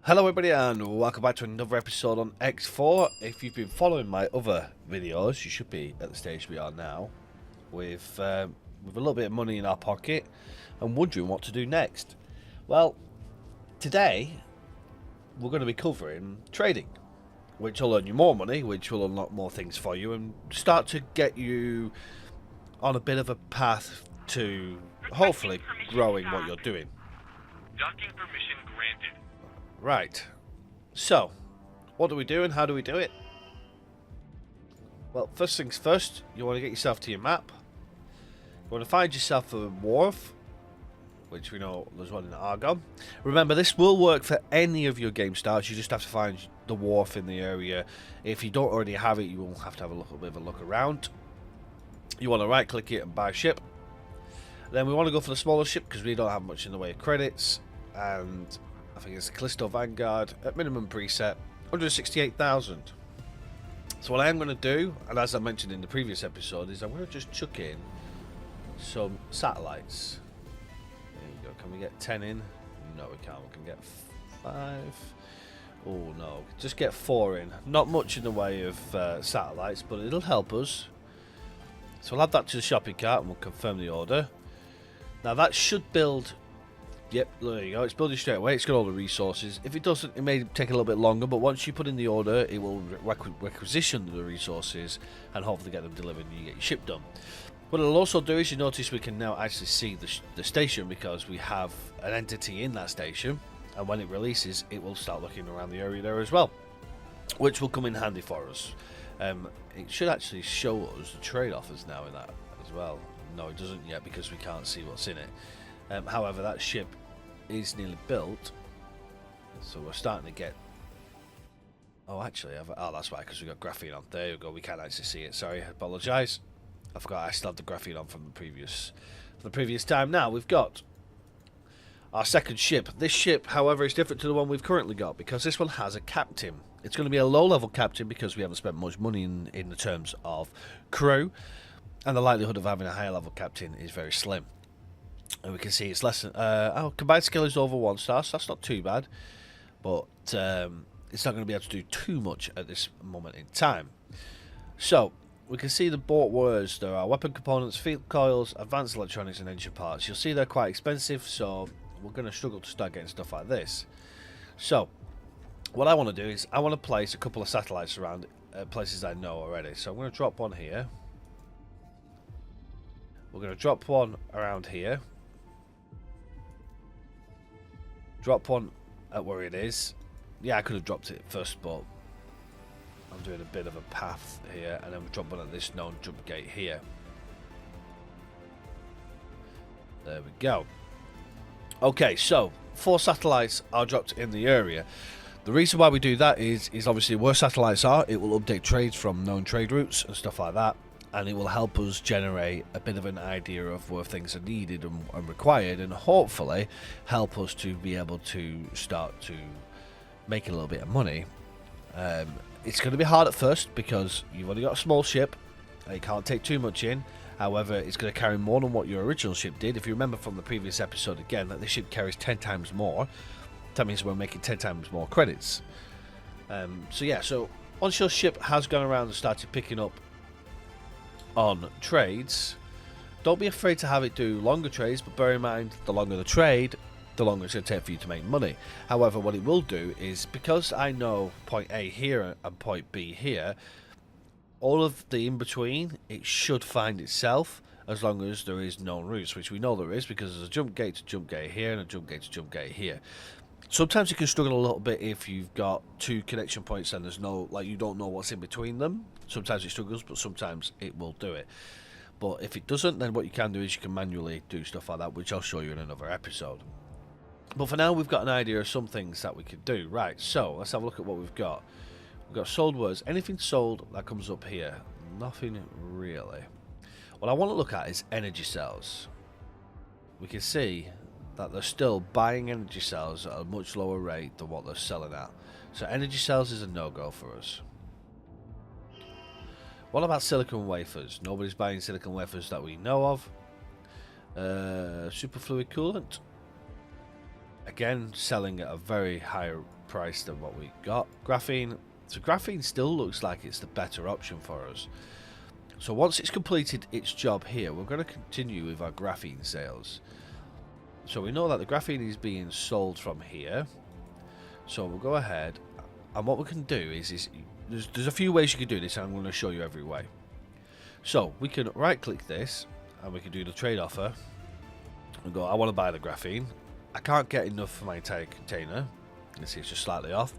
Hello everybody and welcome back to another episode on X4. If you've been following my other videos, you should be at the stage we are now with a little bit of money in our pocket and wondering what to do next. Well, today we're going to be covering trading, which will earn you more money, which will unlock more things for you and start to get you on a bit of a path to hopefully growing what you're doing. Docking permission granted. Right, so what do we do and how do we do it? Well, first things first, you want to get yourself to your map. You want to find yourself a wharf, which we know there's one in Argon. Remember, this will work for any of your game starts. You just have to find the wharf in the area. If you don't already have it, you will have to have a little bit of a look around. You want to right click it and buy ship. Then we want to go for the smaller ship because we don't have much in the way of credits, and I think it's Callisto Vanguard at minimum preset 168,000. So what I am going to do, and as I mentioned in the previous episode, is I'm going to just chuck in some satellites. There you go. Can we get 10 in? No, we can't. We can get 5. Oh no, just get 4 in. Not much in the way of satellites, but it'll help us. So we'll add that to the shopping cart and we'll confirm the order. Now that should build. Yep, there you go. It's building straight away. It's got all the resources. If it doesn't, it may take a little bit longer, but once you put in the order, it will requisition the resources and hopefully get them delivered and you get your ship done. What it'll also do is you notice we can now actually see the station because we have an entity in that station, and when it releases, it will start looking around the area there as well, which will come in handy for us. It should actually show us the trade offers now in that as well. No, it doesn't yet because we can't see what's in it. However, that ship is nearly built, so we're starting to get. Oh, actually, that's why, because we got graphene on. There you go. We can't actually see it. Sorry, I apologise. I forgot I still had the graphene on from the previous time. Now we've got our second ship. This ship, however, is different to the one we've currently got because this one has a captain. It's going to be a low-level captain because we haven't spent much money in the terms of crew, and the likelihood of having a higher-level captain is very slim. And we can see it's less than our combined skill is over 1 star, so that's not too bad, but it's not going to be able to do too much at this moment in time. So we can see the bought wares. There are weapon components, field coils, advanced electronics and engine parts. You'll see they're quite expensive, so we're going to struggle to start getting stuff like this. So what I want to do is I want to place a couple of satellites around places I know already. So I'm going to drop one here. We're going to drop one around here. Drop one at where it is. Yeah, I could have dropped it first, but I'm doing a bit of a path here, and then we drop one at this known jump gate here. There we go. Okay, so 4 satellites are dropped in the area. The reason why we do that is obviously where satellites are, it will update trades from known trade routes and stuff like that, and it will help us generate a bit of an idea of where things are needed and required, and hopefully help us to be able to start to make a little bit of money. It's going to be hard at first because you've only got a small ship and you can't take too much in. However, it's going to carry more than what your original ship did. If you remember from the previous episode again, that this ship carries 10 times more. That means we're making 10 times more credits. So once your ship has gone around and started picking up on trades, don't be afraid to have it do longer trades, but bear in mind the longer the trade, the longer it's going to take for you to make money. However, what it will do is, because I know point A here and point B here, all of the in between, it should find itself as long as there is known routes, which we know there is because there's a jump gate to jump gate here and a jump gate to jump gate here. Sometimes you can struggle a little bit if you've got 2 connection points and there's no, like, you don't know what's in between them. Sometimes it struggles, but sometimes it will do it. But if it doesn't, then what you can do is you can manually do stuff like that, which I'll show you in another episode. But for now, we've got an idea of some things that we could do. Right, so let's have a look at what we've got. We've got sold words. Anything sold that comes up here? Nothing really. What I want to look at is energy cells. We can see that they're still buying energy cells at a much lower rate than what they're selling at. So energy cells is a no-go for us. What about silicon wafers? Nobody's buying silicon wafers that we know of. Superfluid coolant. Again, selling at a very higher price than what we got. Graphene. So graphene still looks like it's the better option for us. So once it's completed its job here, we're going to continue with our graphene sales. So we know that the graphene is being sold from here. So we'll go ahead, and what we can do is there's a few ways you can do this, and I'm going to show you every way. So we can right click this, and we can do the trade offer. And go, I want to buy the graphene. I can't get enough for my entire container. You can see it's just slightly off.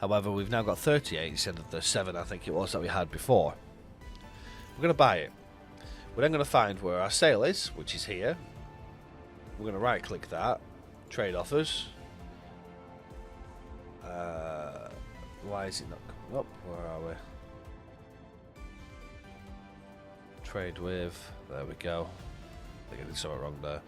However, we've now got 38 instead of the 7 I think it was that we had before. We're going to buy it. We're then going to find where our sale is, which is here. We're going to right click that. Trade offers. Why is it not coming up? Where are we? Trade with. There we go. I get something wrong there.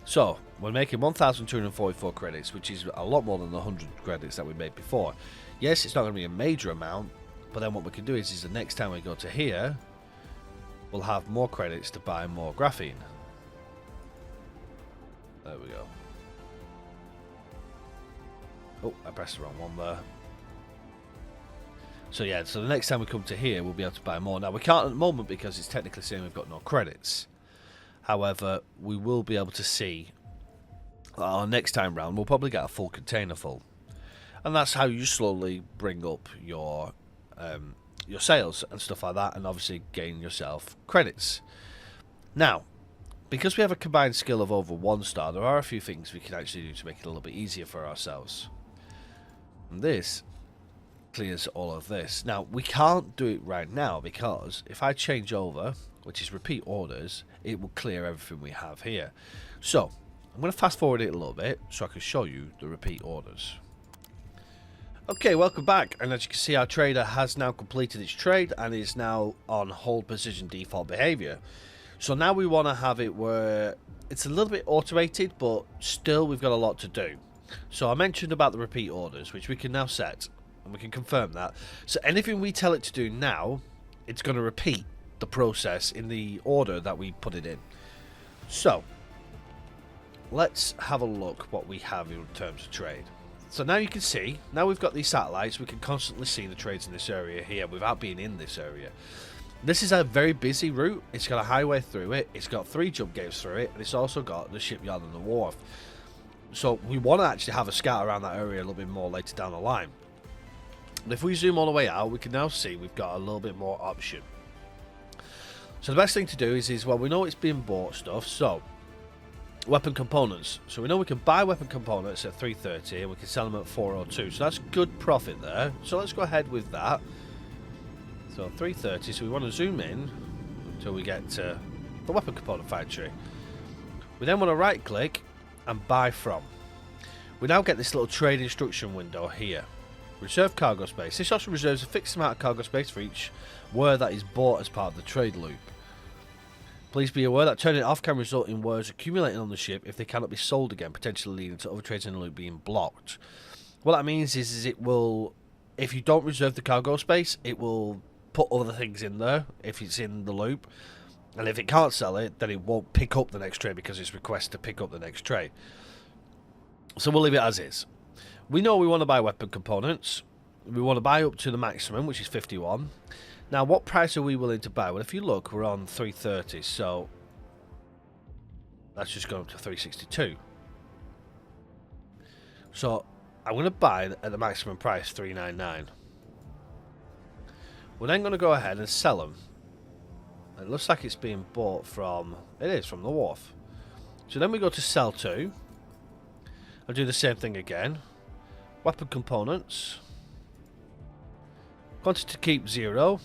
So, we're making 1,244 credits, which is a lot more than the 100 credits that we made before. Yes, it's not going to be a major amount, but then what we can do is the next time we go to here, we'll have more credits to buy more graphene. There we go. Oh, I pressed the wrong one there. So yeah, so the next time we come to here, we'll be able to buy more. Now, we can't at the moment because it's technically saying we've got no credits. However, we will be able to see our next time round, we'll probably get a full container full. And that's how you slowly bring up your sales and stuff like that, and obviously gain yourself credits. Now, because we have a combined skill of over 1 star, there are a few things we can actually do to make it a little bit easier for ourselves. And this clears all of this. Now, we can't do it right now because if I change over, which is repeat orders, it will clear everything we have here. So, I'm going to fast forward it a little bit so I can show you the repeat orders. Okay, welcome back, and as you can see, our trader has now completed its trade and is now on hold position default behavior. So now we want to have it where it's a little bit automated, but still we've got a lot to do. So I mentioned about the repeat orders, which we can now set, and we can confirm that. So anything we tell it to do now, it's going to repeat the process in the order that we put it in. So let's have a look what we have in terms of trade. So now you can see, now we've got these satellites, we can constantly see the trades in this area here without being in this area. This is a very busy route. It's got a highway through it, it's got 3 jump gates through it, and it's also got the shipyard and the wharf. So we want to actually have a scout around that area a little bit more later down the line. And if we zoom all the way out, we can now see we've got a little bit more option. So the best thing to do is well, we know it's being bought stuff, so weapon components. So we know we can buy weapon components at 330 and we can sell them at 402. So that's good profit there. So let's go ahead with that. So 330, so we want to zoom in until we get to the weapon component factory. We then want to right click and buy from. We now get this little trade instruction window here. Reserve cargo space. This also reserves a fixed amount of cargo space for each word that is bought as part of the trade loop. Please be aware that turning it off can result in words accumulating on the ship if they cannot be sold again, potentially leading to other trades in the loop being blocked. What that means is it will, if you don't reserve the cargo space, it will put other things in there if it's in the loop. And if it can't sell it, then it won't pick up the next trade because it's requested to pick up the next trade. So we'll leave it as is. We know we want to buy weapon components. We want to buy up to the maximum, which is 51. Now, what price are we willing to buy? Well, if you look, we're on 330, so that's just going up to 362. So I'm going to buy at the maximum price, 399. We're then going to go ahead and sell them. It looks like it's being bought from, it is, from the wharf. So then we go to sell to. I'll do the same thing again. Weapon components. Quantity to keep 0.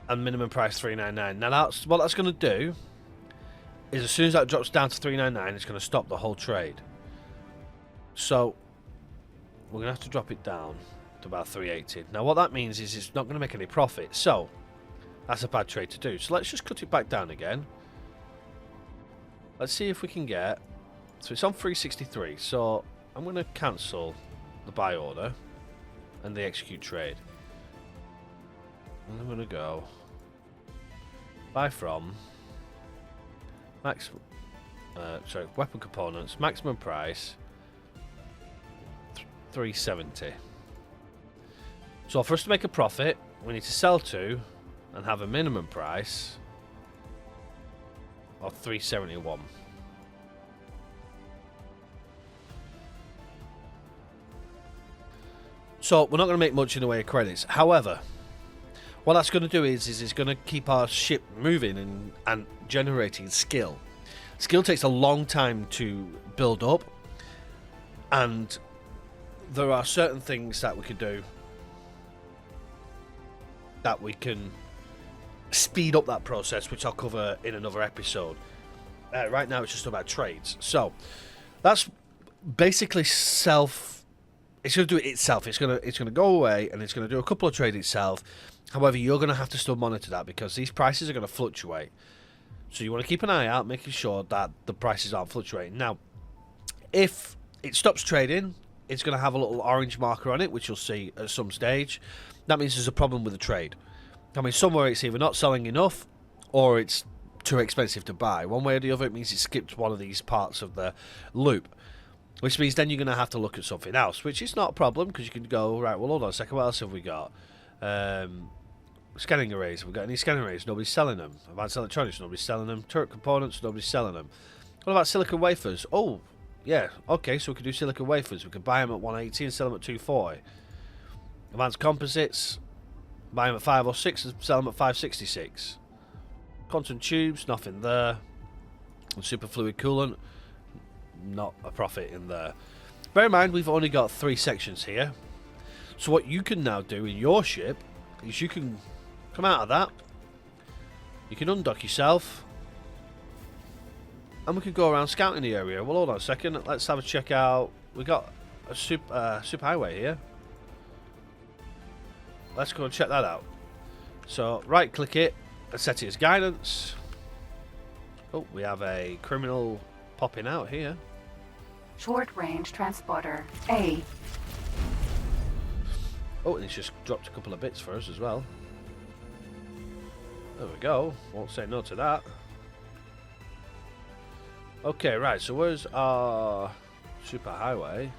And minimum price 399. Now that's what that's going to do is as soon as that drops down to 399, it's going to stop the whole trade. So we're going to have to drop it down to about 380. Now what that means is it's not going to make any profit. So that's a bad trade to do. So let's just cut it back down again. Let's see if we can get. So it's on 363. So I'm going to cancel the buy order and the execute trade. And I'm going to go buy from maximum. sorry, weapon components, maximum price, 370. So for us to make a profit, we need to sell to and have a minimum price of 371. So we're not going to make much in the way of credits. However, what that's going to do is it's going to keep our ship moving and generating skill. Skill takes a long time to build up, and there are certain things that we can do that we can speed up that process, which I'll cover in another episode. Right now it's just about trades. So that's basically it's going to do it itself. It's going to go away and it's going to do a couple of trades itself. However, you're going to have to still monitor that because these prices are going to fluctuate. So you want to keep an eye out, making sure that the prices aren't fluctuating. Now, if it stops trading, it's going to have a little orange marker on it, which you'll see at some stage. That means there's a problem with the trade. I mean, somewhere it's either not selling enough or it's too expensive to buy. One way or the other, it means it skipped one of these parts of the loop. Which means then you're going to have to look at something else, which is not a problem because you can go, right, well, hold on a second, what else have we got? Scanning arrays. Have we got any scanning arrays? Nobody's selling them. Advanced electronics. Nobody's selling them. Turret components. Nobody's selling them. What about silicon wafers? Oh, yeah. Okay, so we could do silicon wafers. We could buy them at 180 and sell them at 240. Advanced composites. Buy them at 506 and sell them at 566. Quantum tubes. Nothing there. And superfluid coolant. Not a profit in there. Bear in mind, we've only got 3 sections here. So what you can now do in your ship is you can come out of that. You can undock yourself. And we can go around scouting the area. Well, hold on a second. Let's have a check out. We got a super highway here. Let's go and check that out. So right click it and set it as guidance. Oh, we have a criminal popping out here. Short range transporter A. Oh, and it's just dropped a couple of bits for us as well. There we go. Won't say no to that. Okay, right. So where's our super highway?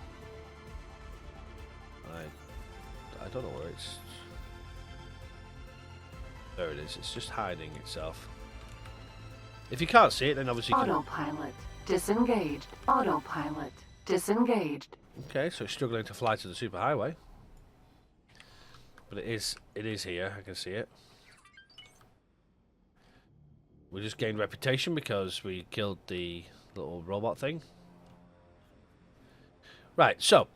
I don't know where it's. There it is. It's just hiding itself. If you can't see it, then obviously you can. Autopilot disengaged. Autopilot disengaged. Okay, so it's struggling to fly to the super highway. But it is here. I can see it. We just gained reputation because we killed the little robot thing. Right, so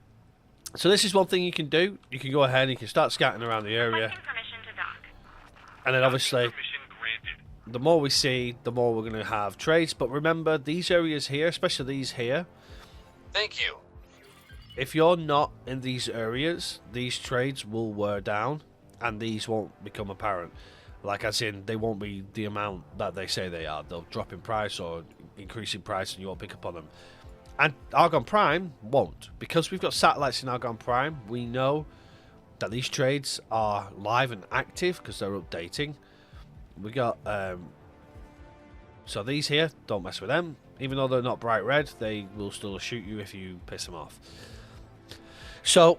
this is one thing you can do. You can go ahead and you can start scouting around the area. Permission to dock. And then obviously, Permission granted. the more we see, the more we're going to have trades. But remember, these areas here, especially these here, Thank you. if you're not in these areas, these trades will wear down and these won't become apparent. Like as in, they won't be the amount that they say they are. They'll drop in price or increase in price and you won't pick up on them. And Argon Prime won't. Because we've got satellites in Argon Prime, we know that these trades are live and active because they're updating. We got, so these here, don't mess with them. Even though they're not bright red, they will still shoot you if you piss them off. So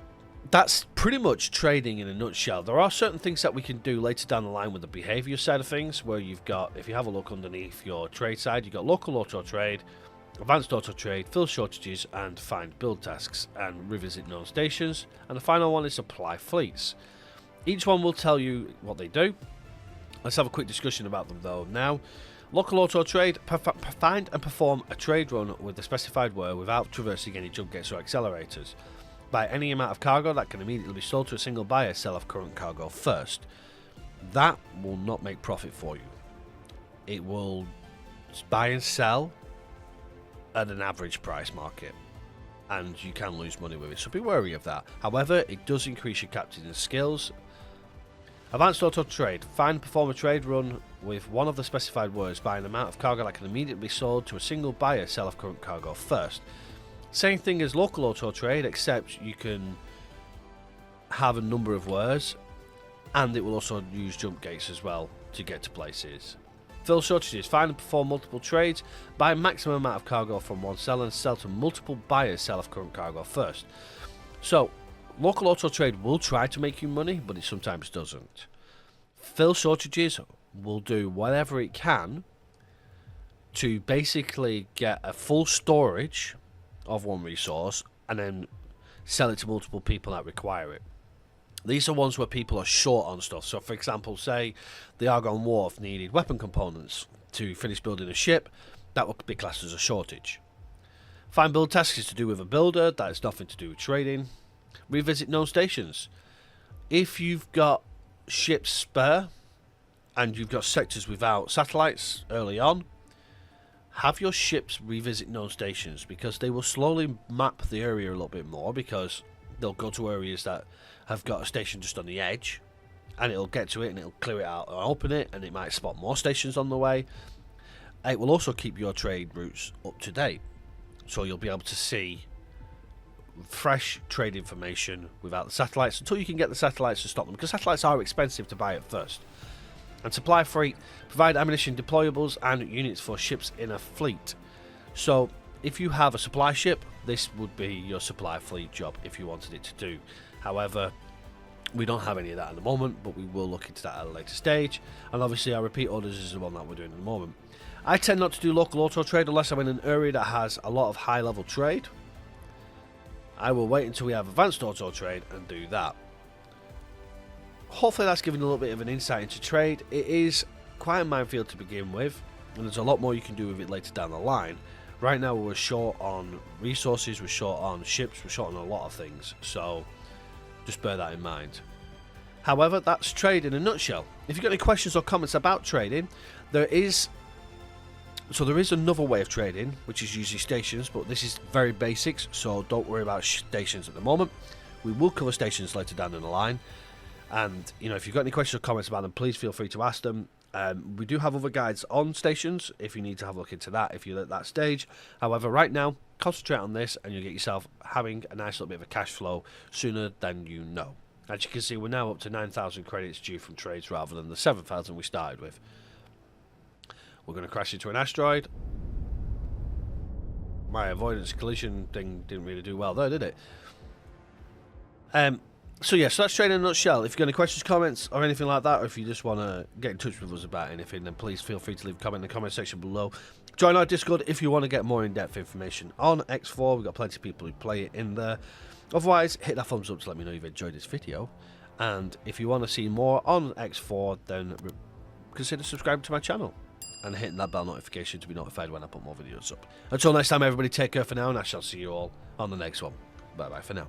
that's pretty much trading in a nutshell. There are certain things that we can do later down the line with the behavior side of things, where you've got, if you have a look underneath your trade side, you've got local auto trade, advanced auto trade, fill shortages, and find build tasks, and revisit known stations. And the final one is supply fleets. Each one will tell you what they do. Let's have a quick discussion about them though now. Local auto trade, find and perform a trade run with the specified word without traversing any jump gates or accelerators. Buy any amount of cargo that can immediately be sold to a single buyer. Sell off current cargo first. That will not make profit for you. It will buy and sell at an average price market, and you can lose money with it, so be wary of that. However, it does increase your captain's skills. Advanced auto trade. Find and perform a trade run with one of the specified words. Buy an amount of cargo that can immediately be sold to a single buyer. Sell off current cargo first. Same thing as local auto trade, except you can have a number of words, and it will also use jump gates as well to get to places. Fill shortages. Find and perform multiple trades. Buy a maximum amount of cargo from one seller and sell to multiple buyers. Sell off current cargo first. So, local auto trade will try to make you money, but it sometimes doesn't. Fill shortages will do whatever it can to basically get a full storage of one resource and then sell it to multiple people that require it. These are ones where people are short on stuff. So, for example, say the Argon Wharf needed weapon components to finish building a ship. That would be classed as a shortage. Find build tasks is to do with a builder. That has nothing to do with trading. Revisit known stations. If you've got ships spare and you've got sectors without satellites early on, have your ships revisit known stations, because they will slowly map the area a little bit more, because they'll go to areas that have got a station just on the edge, and it'll get to it and it'll clear it out and open it, and it might spot more stations on the way. It will also keep your trade routes up to date, so you'll be able to see fresh trade information without the satellites, until you can get the satellites to stop them, because satellites are expensive to buy at first. And supply freight. Provide ammunition, deployables and units for ships in a fleet. So if you have a supply ship, this would be your supply fleet job if you wanted it to do. However, we don't have any of that at the moment, but we will look into that at a later stage. And obviously our repeat orders is the one that we're doing at the moment. I tend not to do local auto trade unless I'm in an area that has a lot of high level trade. I will wait until we have advanced auto trade and do that. Hopefully that's given a little bit of an insight into trade. It is quite a minefield to begin with, and there's a lot more you can do with it later down the line. Right now we're short on resources, we're short on ships, we're short on a lot of things, so just bear that in mind. However, that's trade in a nutshell. If you've got any questions or comments about trading, there is another way of trading, which is using stations, but this is very basics, so don't worry about stations at the moment. We will cover stations later down in the line. And, you know, if you've got any questions or comments about them, please feel free to ask them. We do have other guides on stations if you need to have a look into that if you're at that stage. However, right now, concentrate on this and you'll get yourself having a nice little bit of a cash flow sooner than you know. As you can see, we're now up to 9,000 credits due from trades rather than the 7,000 we started with. We're going to crash into an asteroid. My avoidance collision thing didn't really do well there, did it? So yeah, so that's trade in a nutshell. If you've got any questions, comments, or anything like that, or if you just want to get in touch with us about anything, then please feel free to leave a comment in the comment section below. Join our Discord if you want to get more in-depth information on X4. We've got plenty of people who play it in there. Otherwise, hit that thumbs up to let me know you've enjoyed this video. And if you want to see more on X4, then consider subscribing to my channel and hitting that bell notification to be notified when I put more videos up. Until next time, everybody, take care for now, and I shall see you all on the next one. Bye-bye for now.